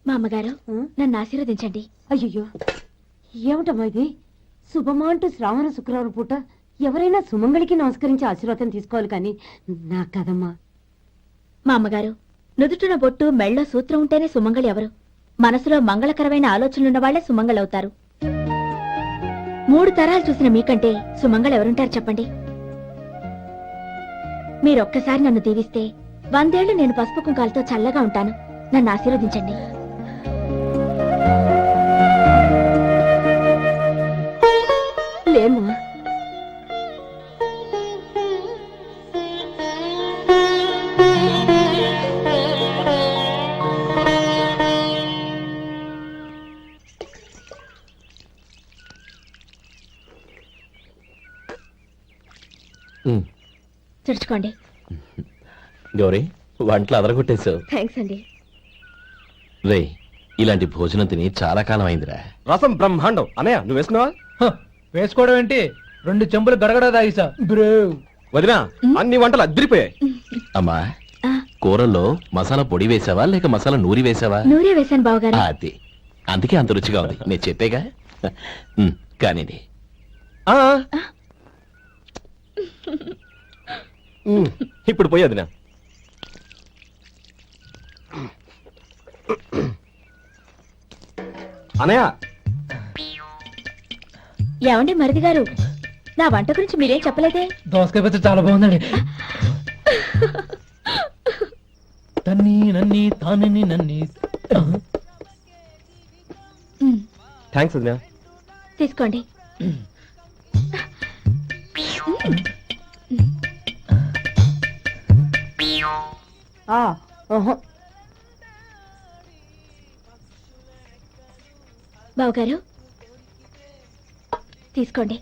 మా అమ్మగారు నన్ను ఆశీర్వదించండి. అయ్యో ఏమిటమ్మా ఇది? శుభమా అంటూ శ్రావణ శుక్రవారం పూట ఎవరైనా సుమంగళికి నమస్కరించి ఆశీర్వాదం తీసుకోవాలి కానీ నా కదమ్మా. మా అమ్మగారు, నుదుటిన బొట్టు మెళ్ళో సూత్రం ఉంటేనే సుమంగళి ఎవరు? మనసులో మంగళకరమైన ఆలోచనలున్న వాళ్లే సుమంగళవుతారు. 3 తరాలు చూసిన మీకంటే సుమంగళ ఎవరుంటారు చెప్పండి? మీరొక్కసారి నన్ను దీవిస్తే 100 ఏళ్లు నేను పసుపు కుంకాలతో చల్లగా ఉంటాను. నన్ను ఆశీర్వదించండి. లేమ్మా, తుడుచుకోండి. గౌరీ, వంటలు అదరగొట్టేశావు. థ్యాంక్స్ అండి. రే, ఇలాంటి భోజనం తిని చాలా కాలం అయిందిరా. రసం బ్రహ్మాండం. అన్నయ్య నువ్వు వేసుకున్నావా? వేసుకోవడం ఏంటి, 2 చెంబులు గడగడ తాగిసా. వదినా, అన్ని వంటలు అద్దరిపోయాయి. అమ్మా, కూరల్లో మసాలా పొడి వేసావా లేక మసాలా నూరి వేసావా? నూరే వేశాను బావగారు. అది అందుకే అంత రుచిగా ఉంది. నేను చెప్పేగా. కానీ ఇప్పుడు పోయి వదినా. అన్నయ్య, ఏమండి మరిది గారు, నా వంట గురించి మీరేం చెప్పలేదే? దోసకాయ పచ్చడి చాలా బాగుందండి. తన్ని నన్ని తానని నన్ని. థ్యాంక్స్ వదినా. తీసుకోండి. బావగారు తీసుకోండి.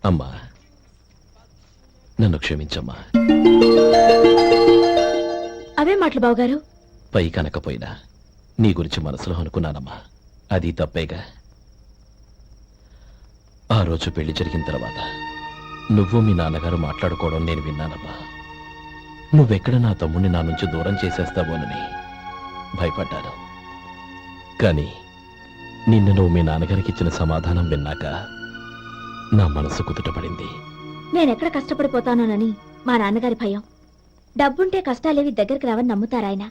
అమ్మా, నన్ను క్షమించమ్మా. అవే మాటలు బావగారు. పై కనకపోయినా నీ గురించి మనసులో అనుకున్నానమ్మా. అది తప్పేగా. ఆ రోజు పెళ్లి జరిగిన తర్వాత నువ్వు మీ నాన్నగారు మాట్లాడుకోవడం నేను విన్నానమ్మా. నువ్వెక్కడ నా తమ్ముడిని నా నుంచి దూరం చేసేస్తావోనని భయపడ్డాను. కానీ నిన్ను నువ్వు మీ నాన్నగారికి ఇచ్చిన సమాధానం విన్నాక నా మనసు కుదుటపడింది. నేనెక్కడ కష్టపడిపోతానోనని మా నాన్నగారి భయం. డబ్బుంటే కష్టాలేవి దగ్గరికి రావని నమ్ముతారాయన.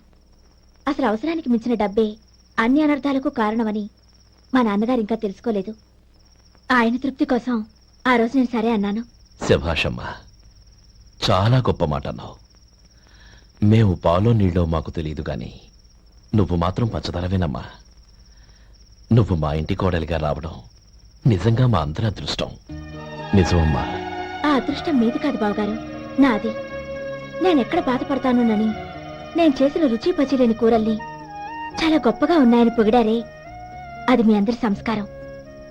అసలు అవసరానికి మించిన డబ్బే అన్ని అనర్థాలకు కారణమని మా నాన్నగారు ఇంకా తెలుసుకోలేదు. ఆయన తృప్తి కోసం ఆ రోజు నేను సరే అన్నాను. శభాషమ్మా, చాలా గొప్ప మాట అన్నావు. మేము పాలో నీళ్ళో మాకు తెలియదు గాని నువ్వు మాత్రం పచ్చదనవేనమ్మా. నువ్వు మా ఇంటి కోడలిగా రావడం నిజంగా మా అందరి అదృష్టం. నిజమమ్మా. ఆ అదృష్టం మీది కాదు బావగారు, నాది. నేనెక్కడ బాధపడతానోనని నేను చేసిన రుచి పచిలేని కూరల్ని చాలా గొప్పగా ఉన్నాయని పొగిడారే, అది మీ అందరి సంస్కారం.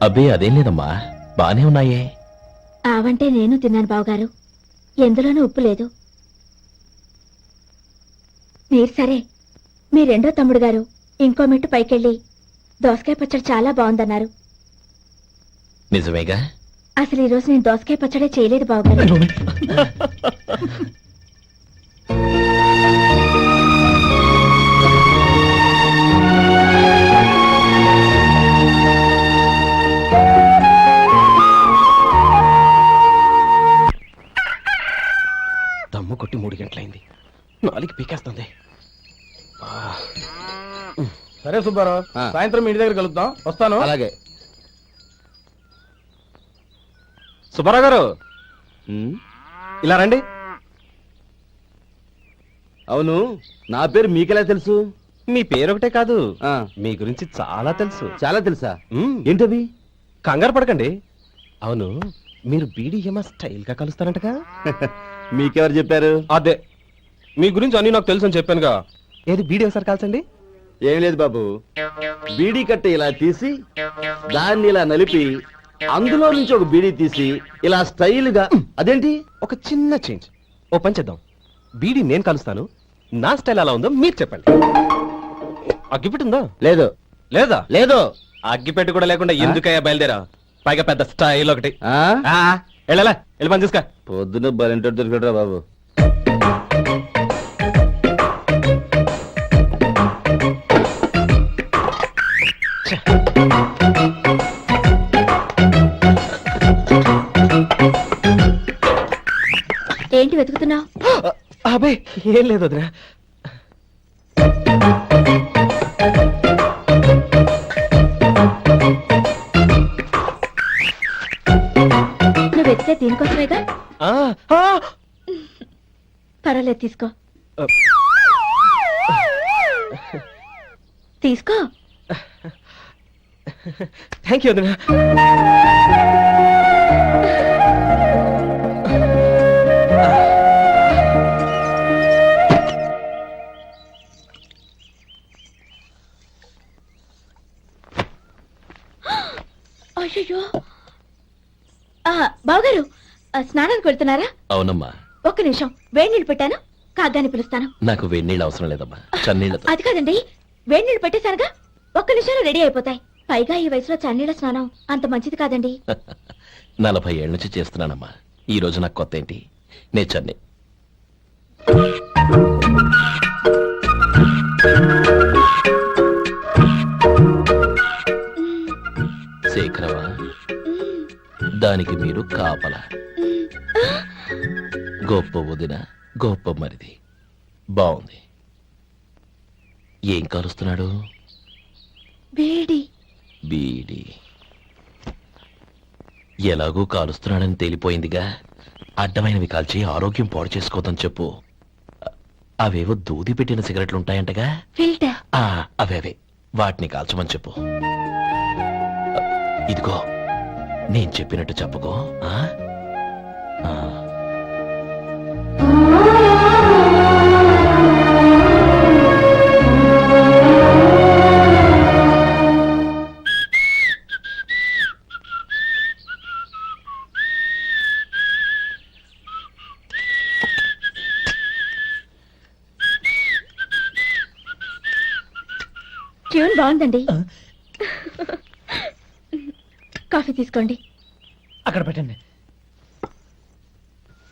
అబ్బే అదేం లేదమ్మా, బానే ఉన్నాయే. ఆవంటే నేను తిన్నాను బావగారు, ఎందులోనూ ఉప్పు లేదు. మీరు సరే, మీ రెండో తమ్ముడు గారు ఇంకో మెట్టు పైకెళ్ళి దోసకాయ పచ్చడి చాలా బాగుందన్నారు. నిజమేగా? అసలు ఈ రోజు నేను దోసకాయ పచ్చడే చేయలేదు బావగారు. దమ్ము కొట్టి 3 గంటలైంది. 4కి పీకేస్తుంది. సరే సుబ్బారావు, సాయంత్రం మీ ఇంటి దగ్గర కలుద్దాం. వస్తాను. అలాగే. సుబ్బారావు గారు, ఇలా రండి. అవును, నా పేరు మీకెలా తెలుసు? మీ పేరు ఒకటే కాదు, మీ గురించి చాలా తెలుసు. చాలా తెలుసా? ఏంటవి? కంగారు పడకండి. అవును, మీరు బీడీఎంఆ స్టైల్ గా కలుస్తారంటగా? మీకెవరు చెప్పారు? అదే, మీ గురించి అన్ని నాకు తెలుసు అని చెప్పానుగా. ఏది బీడీ ఒకసారి కాల్చండి. ఏం లేదు బాబు, బీడీ కట్ట ఇలా తీసి దాన్ని ఇలా నలిపి అందులో నుంచి ఒక బీడీ తీసి ఇలా స్టైల్ గా. అదేంటి? ఒక చిన్న చేంజ్. ఓ పని చేద్దాం, బీడీ నేను కలుస్తాను, నా స్టైల్ ఎలా ఉందో మీరు చెప్పండి. అగ్గిపెట్టి ఉందా? లేదు. లేదా? లేదు. అగ్గిపెట్టి కూడా లేకుండా ఎందుకయ్యా బయలుదేరా? పైగా పెద్ద స్టైల్ ఒకటి. వెళ్ళాలా, వెళ్ళి పని చూసుకో. పొద్దున బలింటో దొరికడరా బాబు. అబ్బాయి ఏం లేదు వదినా. నువ్వు వెతికే దీనికోసమేగా. ఆ, ఆ, పర్వాలేదు, తీసుకో ఆ. తీసుకో. థ్యాంక్ యూ వదినా. అయ్యో, బావగారు స్నానానికి వెళ్తున్నారా? అవునమ్మా, ఒక్క నిమిషం, వేడి నీళ్ళు పెట్టాను, కాగ్గాని పిలుస్తాను. నాకు వేడినీళ్ళు అవసరం లేదమ్మా, చన్నీళ్ళతో. అది కాదండి, వేడి నీళ్ళు పెట్టేశానుగా, ఒక్క నిమిషంలో రెడీ అయిపోతాయి. పైగా ఈ వయసులో చన్నీళ్ళ స్నానం అంత మంచిది కాదండి. 40 ఏళ్ళ నుంచి చేస్తున్నానమ్మా. ఈ రోజు నాకు కొత్త ఏంటి? నే చన్ని. శేఖరవా, దానికి మీరు కాపల. గొప్ప వదిన, గొప్ప మరిది. బాగుంది. ఏం కాలుస్తున్నాడు? వేడి. బీడి. ఎలాగూ కాలుస్తున్నాడని తేలిపోయిందిగా, అడ్డమైనవి కాల్చి ఆరోగ్యం పాడు చేసుకోదని చెప్పు. అవేవో దూది పెట్టిన సిగరెట్లు ఉంటాయంటగా, ఫిల్టర్. అవే వాటిని కాల్చమని చెప్పు. ఇదిగో, నేను చెప్పినట్టు చెప్పుకో. ఆ? ఆ. ట్యూన్ బాగుందండి. కాఫీ తీసుకోండి. అక్కడ పెట్టండి.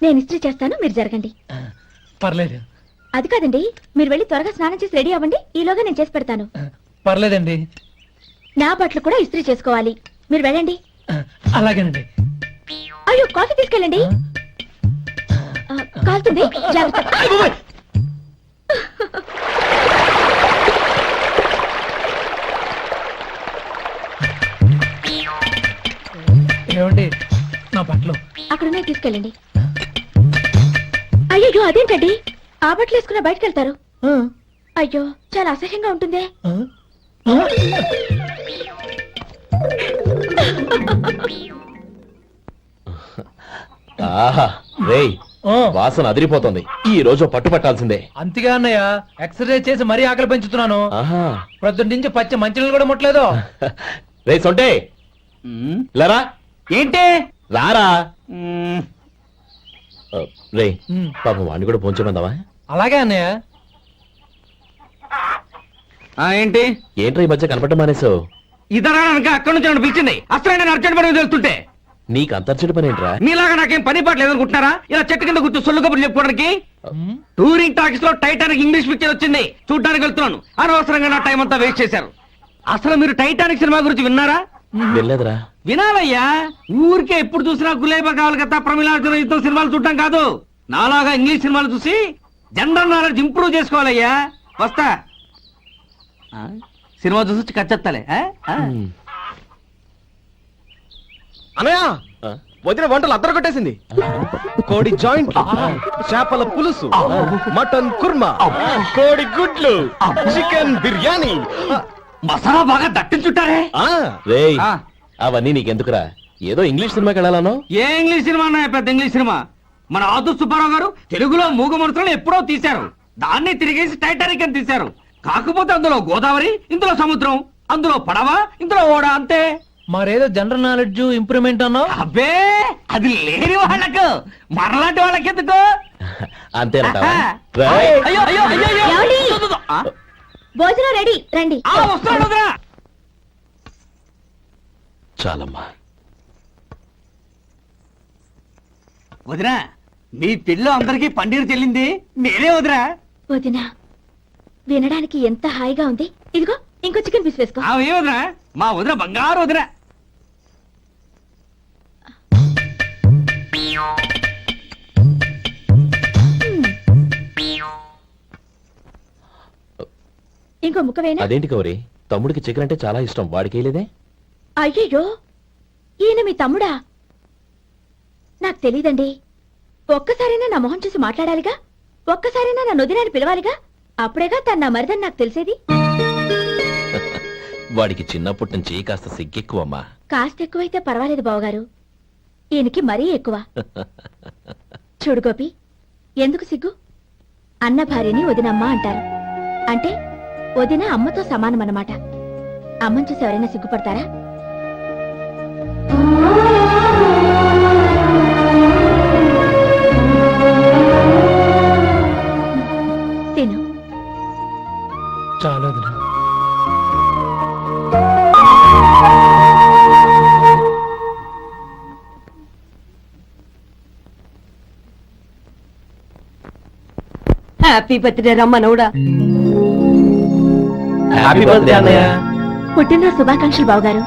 నేను ఇస్త్రీ చేస్తాను, మీరు జరగండి. పర్లేదు. అది కాదండి, మీరు వెళ్ళి త్వరగా స్నానం చేసి రెడీ అవ్వండి, ఈలోగా నేను చేసి పెడతాను. పర్లేదండి. నా బట్టలు కూడా ఇస్త్రీ చేసుకోవాలి, మీరు వెళ్ళండి. అలాగేనండి. అయ్యో, కాఫీ తీసుకెళ్ళండి. కాలుతుంది, జాగ్రత్త. ఏమండి, నా బట్టలు అక్కడున్నాయి, తీసుకెళ్ళండి. అయ్యో, అదేంటండి, ఆ బట్టలు వేసుకున్న బయటకు వెళ్తారు? అయ్యో, చాలా అసహ్యంగా ఉంటుందే. ఆహా, రేయ్, వాసన అదిరిపోతుంది. ఈ రోజు పట్టు పట్టాల్సిందే. అంతగా అన్నయ్య, ఎక్సర్సైజ్ చేసి మరీ ఆకలి పెంచుతున్నాను. ఆహా. ప్రొద్దున నుంచి పచ్చ మంచినీళ్ళు కూడా ముట్టలేదు. రే సొంటే, లేరా. ఏంటి? రారా. రే, పాపం వాడిని కూడా పోంచమందావా? అలాగే అన్నయ్య. ఏంటి? ఏంట్రా ఈ మధ్య కనపడటం మానేసావు? ఇతరా అక్కడి నుంచి నన్ను పిలిచింది. అసలు నేను అర్జెంట్ పని తెలుస్తుంటే నీకు అంతర్చడి పని ఏంట్రా? మీలాగా నాకేం పని పాట లేదనుకుంటున్నారా? ఇలా చెట్టు కింద కూర్చో సొల్లు కబుర్లు చెప్పుకోవడానికి. టూరింగ్ టాకీస్ లో టైటానిక్ ఇంగ్లీష్ పిక్చర్ వచ్చింది, చూడ్డానికి వెళ్తున్నాను. అనవసరంగా నా టైం అంతా వేస్ట్ చేశారు. అసలు మీరు టైటానిక్ సినిమా గురించి విన్నారా? వెళ్ళలేదురా. వినాలయ్యా, ఊరికే ఎప్పుడు చూసినా గులేబా కావాలి కదా, ప్రమిళార్జున యుద్ధం సినిమాలు చూడటం కాదు. నాలాగా ఇంగ్లీష్ సినిమాలు చూసి జనరల్ నాలెడ్జ్ ఇంప్రూవ్ చేసుకోవాలయ్యా. వస్తా. సినిమా చూసి కచ్చెత్తాలే. అనయ్య, ఆ? వదిన వంటలు అద్దరు కొట్టేసింది. కోడి జాయింట్, చేపల పులుసు, మటన్ కుర్మా, కోడి గుడ్లు, చికెన్ బిర్యానీ. మసాలా బాగా దట్టించుంటారే. రేయ్, ఆ. అవన్నీ నీకెందుకురా? ఏదో ఇంగ్లీష్ సినిమాకి వెళ్ళాలను. ఏ ఇంగ్లీష్ సినిమా అన్నా, పెద్ద ఇంగ్లీష్ సినిమా. మన ఆదు సుబ్బారావు గారు తెలుగులో మూగ మనుషులను ఎప్పుడో తీశారు. దాన్ని తిరిగేసి టైటానిక్ అని తీశారు. కాకపోతే అందులో గోదావరి, ఇందులో సముద్రం, అందులో పడవ, ఇందులో ఓడ, అంతే. మరేదో జనరల్ నాలెడ్జ్ ఇంప్రూవ్మెంట్ అన్నావు. అబ్బే, అది లేని వాళ్ళకు, మనలాంటి వాళ్ళకి ఎందుకు? అంతేనంటావా? ఆహా. రేయ్. అయ్యో అయ్యో అయ్యో అయ్యో. ఏమండి? ఆ? భోజనం రెడీ, రండి. వస్తున్నాడు వదినా. చాలమ్మా. వదినా, మీ పిల్ల అందరికీ పన్నీరు చెల్లింది నేనే వదినా. వదినా, వినడానికి ఎంత హాయిగా ఉంది. ఇదిగో, ఇంకో చికెన్ పీస్ వేసుకో. ఏ వదినా, మా వదిన బంగారు వదినా. ఇంకో ముక్కవేనా? అదేంటి గౌరీ, తమ్ముడికి చికెన్ అంటే చాలా ఇష్టం, వాడికి వేయలేదే? అయ్యయ్యో, ఈయన మీ తమ్ముడా? నాకు తెలీదండి. ఒక్కసారైనా నా మొహం చూసి మాట్లాడాలిగా, ఒక్కసారైనా నా నొదినాన్ని పిలవాలిగా, అప్పుడేగా తన నా మరిదని నాకు తెలిసేది. వాడికి చిన్నప్పటి నుంచి కాస్త సిగ్గెక్కువమ్మా. కాస్త ఎక్కువైతే పర్వాలేదు బావగారు, ఈయనకి మరీ ఎక్కువ. చూడు గోపి, ఎందుకు సిగ్గు? అన్న భార్యని వదినమ్మ అంటారు. అంటే వదిన అమ్మతో సమానమన్నమాట. అమ్మని చూసి ఎవరైనా సిగ్గుపడతారా? తిను. చాలా వదినా. హ్యాపీ బర్త్డే రమ్మనవుడా. హ్యాపీ బర్త్డే అన్నయ్య. పుట్టినరోజు శుభాకాంక్షలు బావగారు.